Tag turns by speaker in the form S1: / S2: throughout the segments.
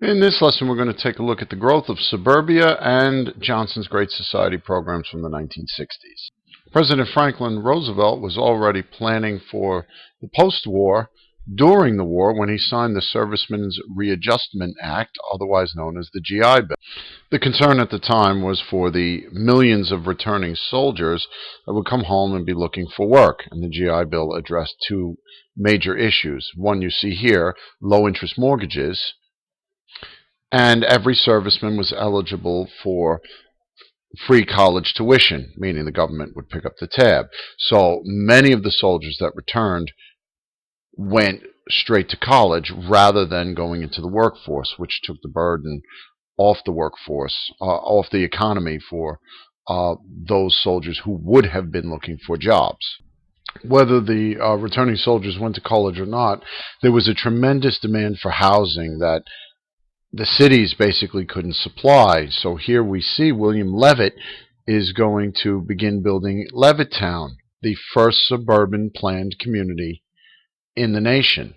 S1: In this lesson, we're going to take a look at the growth of suburbia and Johnson's Great Society programs from the 1960s. President Franklin Roosevelt was already planning for the post-war during the war when he signed the Servicemen's Readjustment Act, otherwise known as the GI Bill. The concern at the time was for the millions of returning soldiers that would come home and be looking for work, and the GI Bill addressed two major issues. One you see here, low-interest mortgages, and every serviceman was eligible for free college tuition, meaning the government would pick up the tab. So many of the soldiers that returned went straight to college rather than going into the workforce, which took the burden off the workforce, off the economy for those soldiers who would have been looking for jobs. Whether the returning soldiers went to college or not, there was a tremendous demand for housing that the cities basically couldn't supply. So here we see William Levitt is going to begin building Levittown, the first suburban planned community in the nation.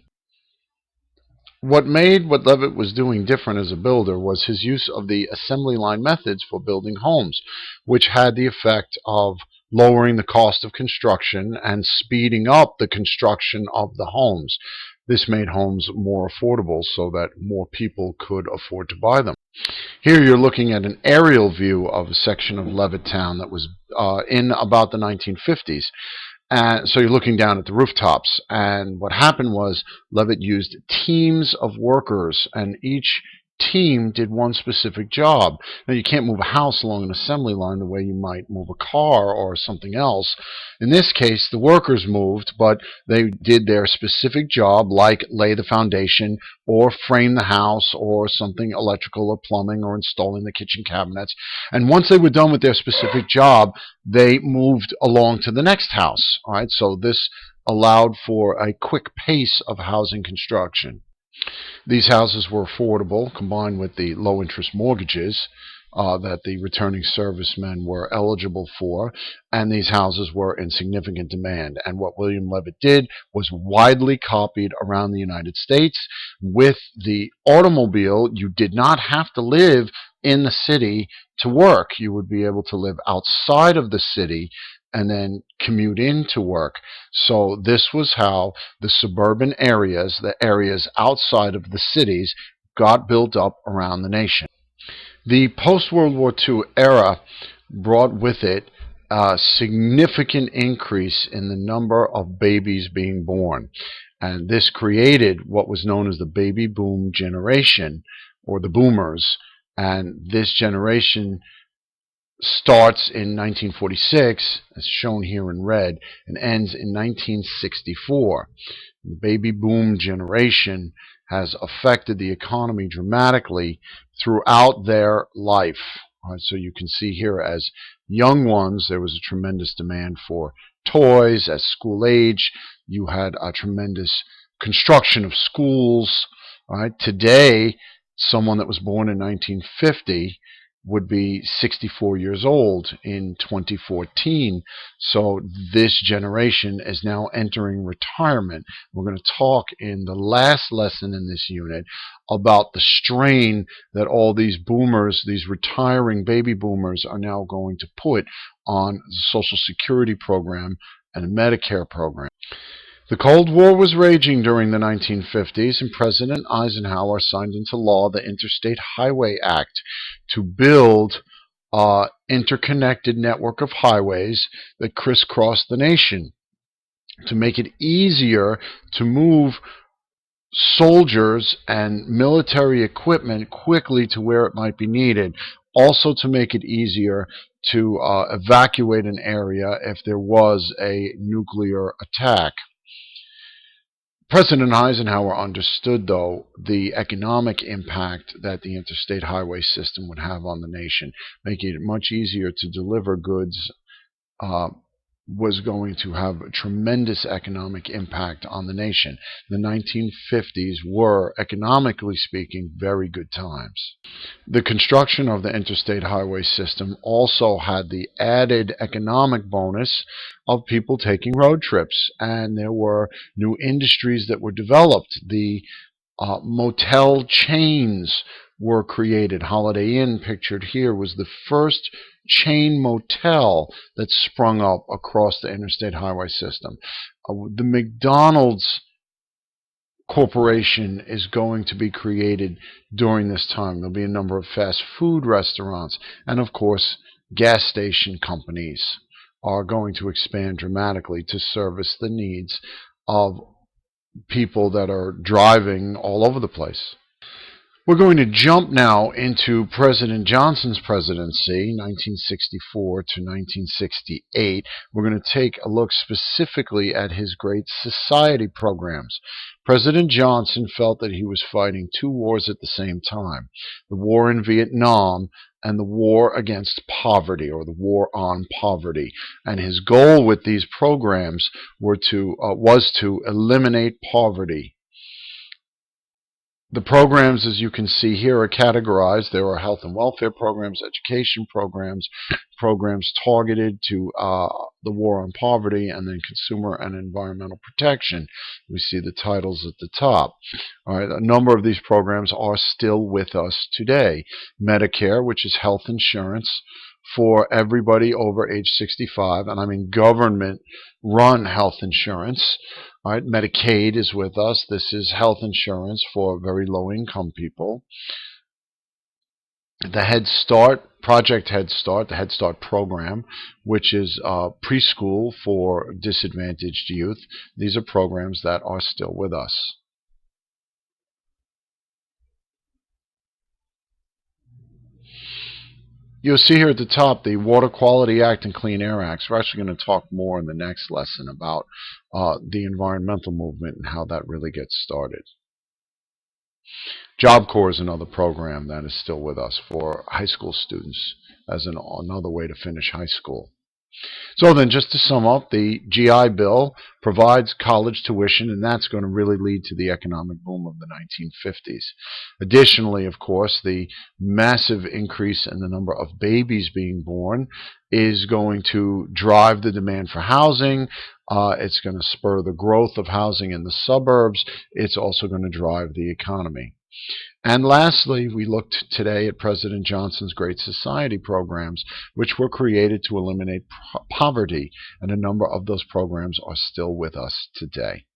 S1: What made what Levitt was doing different as a builder was his use of the assembly line methods for building homes, which had the effect of lowering the cost of construction and speeding up the construction of the homes. This made homes more affordable so that more people could afford to buy them. Here you're looking at an aerial view of a section of Levittown that was in about the 1950s. And so you're looking down at the rooftops, and what happened was Levitt used teams of workers, and each team did one specific job. Now, you can't move a house along an assembly line the way you might move a car or something else. In this case, the workers moved, but they did their specific job, like lay the foundation or frame the house or something electrical or plumbing or installing the kitchen cabinets. And once they were done with their specific job, they moved along to the next house. All right, so this allowed for a quick pace of housing construction. These houses were affordable, combined with the low-interest mortgages that the returning servicemen were eligible for, and these houses were in significant demand. And what William Levitt did was widely copied around the United States. With the automobile, you did not have to live in the city to work. You would be able to live outside of the city and then commute into work. So this was how the suburban areas, the areas outside of the cities, got built up around the nation. The post-World War II era brought with it a significant increase in the number of babies being born. And this created what was known as the baby boom generation, or the boomers. And this generation starts in 1946, as shown here in red, and ends in 1964. The baby boom generation has affected the economy dramatically throughout their life. All right, so you can see here, as young ones, there was a tremendous demand for toys. At school age, you had a tremendous construction of schools. All right, today, someone that was born in 1950 would be 64 years old in 2014. So this generation is now entering retirement. We're going to talk in the last lesson in this unit about the strain that all these boomers, these retiring baby boomers, are now going to put on the Social Security program and the Medicare program. The Cold War was raging during the 1950s, and President Eisenhower signed into law the Interstate Highway Act to build an interconnected network of highways that crisscrossed the nation to make it easier to move soldiers and military equipment quickly to where it might be needed. Also to make it easier to evacuate an area if there was a nuclear attack. President Eisenhower understood, though, the economic impact that the interstate highway system would have on the nation, making it much easier to deliver goods was going to have a tremendous economic impact on the nation. The 1950s were, economically speaking, very good times. The construction of the interstate highway system also had the added economic bonus of people taking road trips, and there were new industries that were developed. The Motel chains were created. Holiday Inn, pictured here, was the first chain motel that sprung up across the interstate highway system. The McDonald's Corporation is going to be created during this time. There'll be a number of fast food restaurants, and of course, gas station companies are going to expand dramatically to service the needs of people that are driving all over the place. We're going to jump now into President Johnson's presidency, 1964 to 1968. We're going to take a look specifically at his Great Society programs. President Johnson felt that he was fighting two wars at the same time, the war in Vietnam and the war against poverty, or the war on poverty. And his goal with these programs was to eliminate poverty. The programs, as you can see here, are categorized. There are health and welfare programs, education programs, programs targeted to the war on poverty, and then consumer and environmental protection. We see the titles at the top. All right, a number of these programs are still with us today. Medicare, which is health insurance for everybody over age 65, and I mean government-run health insurance. All right, Medicaid is with us. This is health insurance for very low-income people. The Head Start, Project Head Start, the Head Start program, which is preschool for disadvantaged youth. These are programs that are still with us. You'll see here at the top the Water Quality Act and Clean Air Acts. We're actually going to talk more in the next lesson about the environmental movement and how that really gets started. Job Corps is another program that is still with us for high school students as another way to finish high school. So then, just to sum up, the GI Bill provides college tuition, and that's going to really lead to the economic boom of the 1950s. Additionally, of course, the massive increase in the number of babies being born is going to drive the demand for housing. It's going to spur the growth of housing in the suburbs. It's also going to drive the economy. And lastly, we looked today at President Johnson's Great Society programs, which were created to eliminate poverty, and a number of those programs are still with us today.